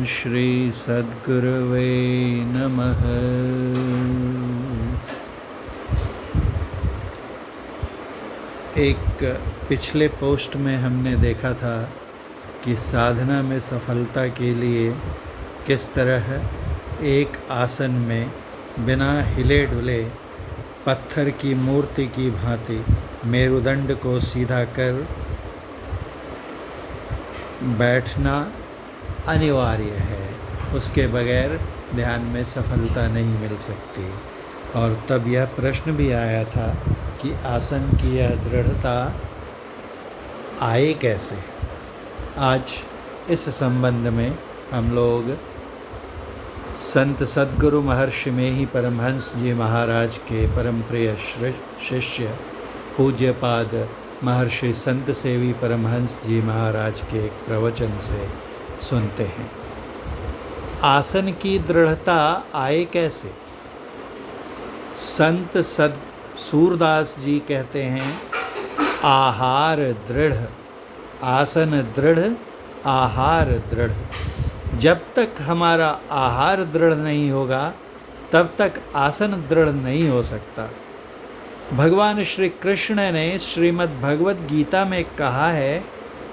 श्री सद्गुरुवे नमः। एक पिछले पोस्ट में हमने देखा था कि साधना में सफलता के लिए किस तरह एक आसन में बिना हिले डुले पत्थर की मूर्ति की भांति मेरुदंड को सीधा कर बैठना अनिवार्य है, उसके बगैर ध्यान में सफलता नहीं मिल सकती। और तब यह प्रश्न भी आया था कि आसन की यह दृढ़ता आए कैसे। आज इस संबंध में हम लोग संत सद्गुरु महर्षि में ही परमहंस जी महाराज के परम प्रिय शिष्य पूज्यपाद महर्षि संत सेवी परमहंस जी महाराज के एक प्रवचन से सुनते हैं। आसन की दृढ़ता आए कैसे। संत सूरदास जी कहते हैं, आहार दृढ़, आसन दृढ़, आहार दृढ़। जब तक हमारा आहार दृढ़ नहीं होगा तब तक आसन दृढ़ नहीं हो सकता। भगवान श्री कृष्ण ने श्रीमद् भगवत गीता में कहा है,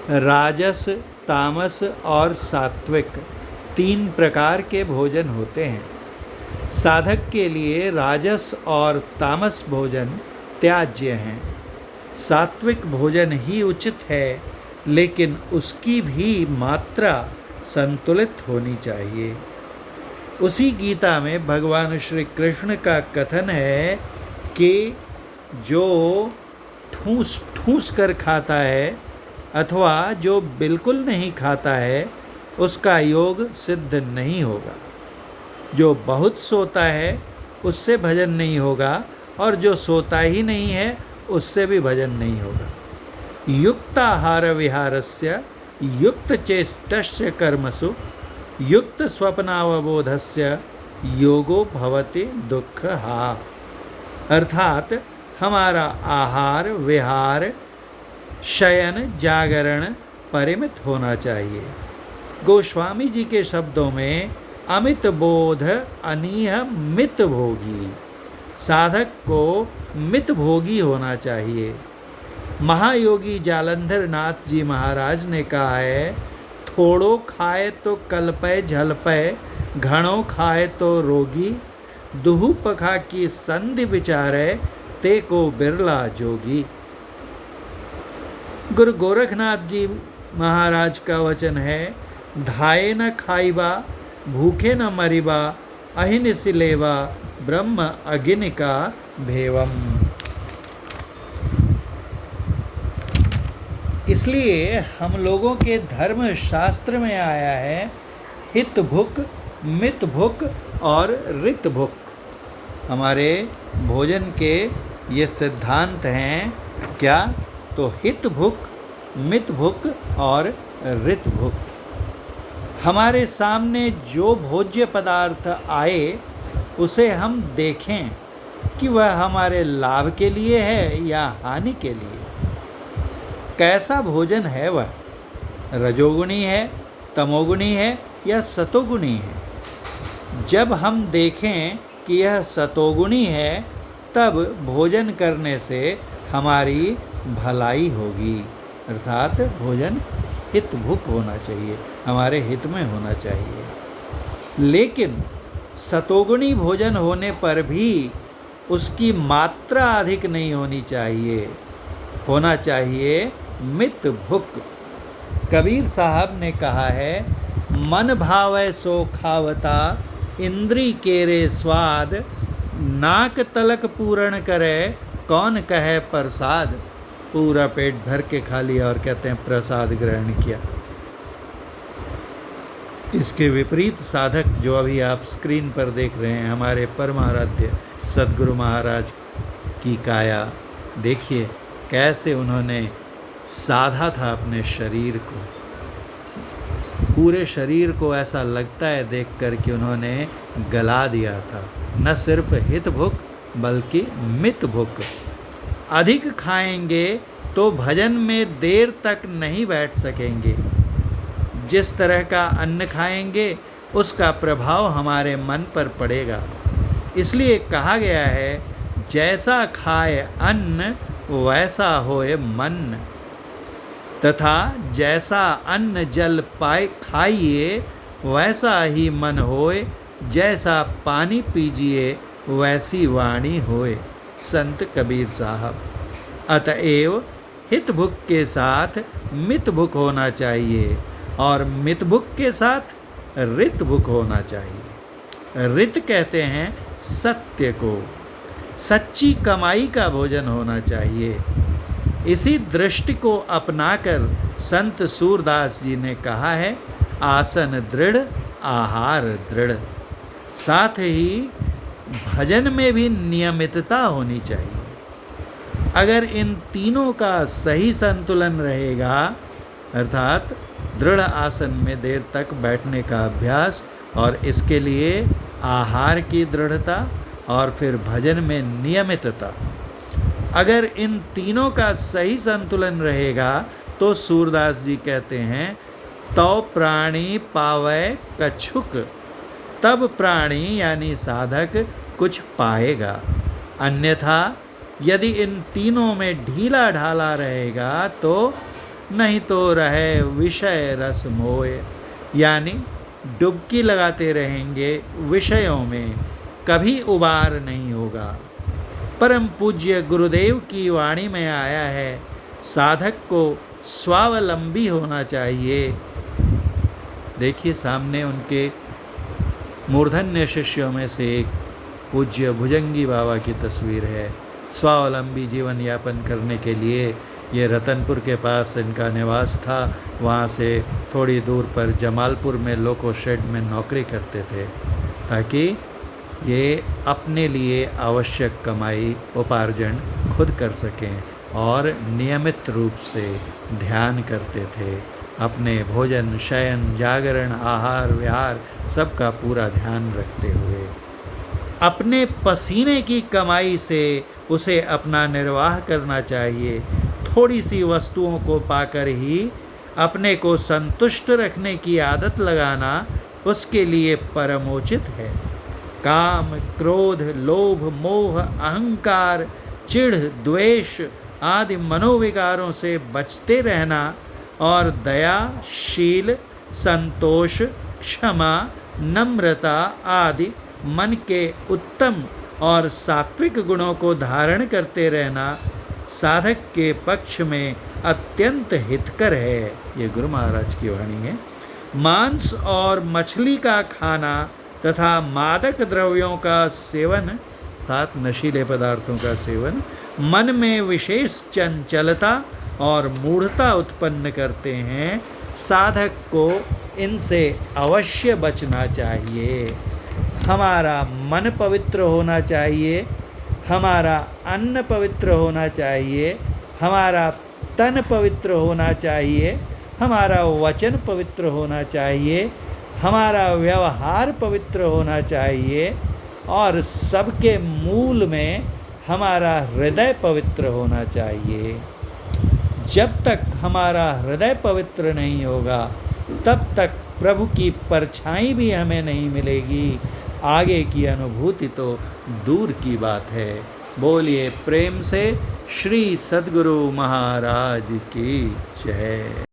राजस, तामस और सात्विक 3 प्रकार के भोजन होते हैं। साधक के लिए राजस और तामस भोजन त्याज्य हैं। सात्विक भोजन ही उचित है, लेकिन उसकी भी मात्रा संतुलित होनी चाहिए। उसी गीता में भगवान श्री कृष्ण का कथन है कि जो ठूस ठूस कर खाता है अथवा जो बिल्कुल नहीं खाता है उसका योग सिद्ध नहीं होगा। जो बहुत सोता है उससे भजन नहीं होगा, और जो सोता ही नहीं है उससे भी भजन नहीं होगा। युक्ताहार विहारस्य युक्त चेष्टस्य कर्मसु युक्त स्वप्नावबोधस्य योगो भवति दुःखहा। अर्थात हमारा आहार विहार शयन जागरण परिमित होना चाहिए। गोस्वामी जी के शब्दों में अमित बोध अनीह मित भोगी। साधक को मित भोगी होना चाहिए। महायोगी जालंधर नाथ जी महाराज ने कहा है, थोड़ो खाए तो कल्पय झलपय, घणो खाए तो रोगी, दुहु पखा की संधि विचारे, ते को बिरला जोगी। गुरु गोरखनाथ जी महाराज का वचन है, धाये न खाइबा, भूखे न मरिबा, अहिन सिलेवा, ब्रह्म अगिनिका भेवम। इसलिए हम लोगों के धर्म शास्त्र में आया है, हित भुक, मित भुक और ऋत भुक। हमारे भोजन के ये सिद्धांत हैं क्या? तो हित भुक, मित भुक और ऋत भुक। हमारे सामने जो भोज्य पदार्थ आए उसे हम देखें कि वह हमारे लाभ के लिए है या हानि के लिए। कैसा भोजन है वह, रजोगुणी है, तमोगुणी है या सतोगुणी है। जब हम देखें कि यह सतोगुणी है तब भोजन करने से हमारी भलाई होगी। अर्थात भोजन हितभुक होना चाहिए, हमारे हित में होना चाहिए। लेकिन सतोगुणी भोजन होने पर भी उसकी मात्रा अधिक नहीं होनी चाहिए, होना चाहिए मित भुक। कबीर साहब ने कहा है, मन भावै सो खावता, इंद्री केरे स्वाद, नाक तलक पूर्ण करे, कौन कहे प्रसाद। पूरा पेट भर के खा लिया और कहते हैं प्रसाद ग्रहण किया। इसके विपरीत साधक जो अभी आप स्क्रीन पर देख रहे हैं, हमारे परमाराध्य सद्गुरु महाराज की काया देखिए कैसे उन्होंने साधा था अपने शरीर को। पूरे शरीर को ऐसा लगता है देखकर कि उन्होंने गला दिया था। न सिर्फ हित भुक बल्कि मित भुक। अधिक खाएंगे तो भजन में देर तक नहीं बैठ सकेंगे। जिस तरह का अन्न खाएंगे उसका प्रभाव हमारे मन पर पड़ेगा। इसलिए कहा गया है, जैसा खाए अन्न वैसा होए मन, तथा जैसा अन्न जल पाए खाइए वैसा ही मन होए, जैसा पानी पीजिए वैसी वाणी होए। संत कबीर साहब। अतएव हित भुक के साथ मित भुक होना चाहिए और मित भुक के साथ रित भुक होना चाहिए। रित कहते हैं सत्य को, सच्ची कमाई का भोजन होना चाहिए। इसी दृष्टि को अपनाकर संत सूरदास जी ने कहा है, आसन दृढ़ आहार दृढ़। साथ ही भजन में भी नियमितता होनी चाहिए। अगर इन तीनों का सही संतुलन रहेगा, अर्थात दृढ़ आसन में देर तक बैठने का अभ्यास और इसके लिए आहार की दृढ़ता और फिर भजन में नियमितता, अगर इन तीनों का सही संतुलन रहेगा तो सूरदास जी कहते हैं, तो प्राणी पावै कछुक, तब प्राणी यानी साधक कुछ पाएगा। अन्यथा यदि इन तीनों में ढीला ढाला रहेगा तो नहीं तो रहे विषय रस मोय, यानी डुबकी लगाते रहेंगे विषयों में, कभी उबार नहीं होगा। परम पूज्य गुरुदेव की वाणी में आया है, साधक को स्वावलंबी होना चाहिए। देखिए सामने उनके मूर्धन्य शिष्यों में से एक पूज्य भुजंगी बाबा की तस्वीर है। स्वावलंबी जीवन यापन करने के लिए ये रतनपुर के पास इनका निवास था। वहाँ से थोड़ी दूर पर जमालपुर में लोको शेड में नौकरी करते थे, ताकि ये अपने लिए आवश्यक कमाई उपार्जन खुद कर सकें और नियमित रूप से ध्यान करते थे। अपने भोजन, शयन, जागरण, आहार, विहार सबका पूरा ध्यान रखते हुए अपने पसीने की कमाई से उसे अपना निर्वाह करना चाहिए। थोड़ी सी वस्तुओं को पाकर ही अपने को संतुष्ट रखने की आदत लगाना उसके लिए परमोचित है। काम, क्रोध, लोभ, मोह, अहंकार, चिढ़, द्वेष आदि मनोविकारों से बचते रहना और दया, शील, संतोष, क्षमा, नम्रता आदि मन के उत्तम और सात्विक गुणों को धारण करते रहना साधक के पक्ष में अत्यंत हितकर है। ये गुरु महाराज की वाणी है। मांस और मछली का खाना तथा मादक द्रव्यों का सेवन अर्थात नशीले पदार्थों का सेवन मन में विशेष चंचलता और मूढ़ता उत्पन्न करते हैं। साधक को इनसे अवश्य बचना चाहिए। हमारा मन पवित्र होना चाहिए, हमारा अन्न पवित्र होना चाहिए, हमारा तन पवित्र होना चाहिए, हमारा वचन पवित्र होना चाहिए, हमारा व्यवहार पवित्र होना चाहिए और सबके मूल में हमारा हृदय पवित्र होना चाहिए। जब तक हमारा हृदय पवित्र नहीं होगा तब तक प्रभु की परछाई भी हमें नहीं मिलेगी। आगे की अनुभूति तो दूर की बात है। बोलिए प्रेम से श्री सद्गुरु महाराज की जय।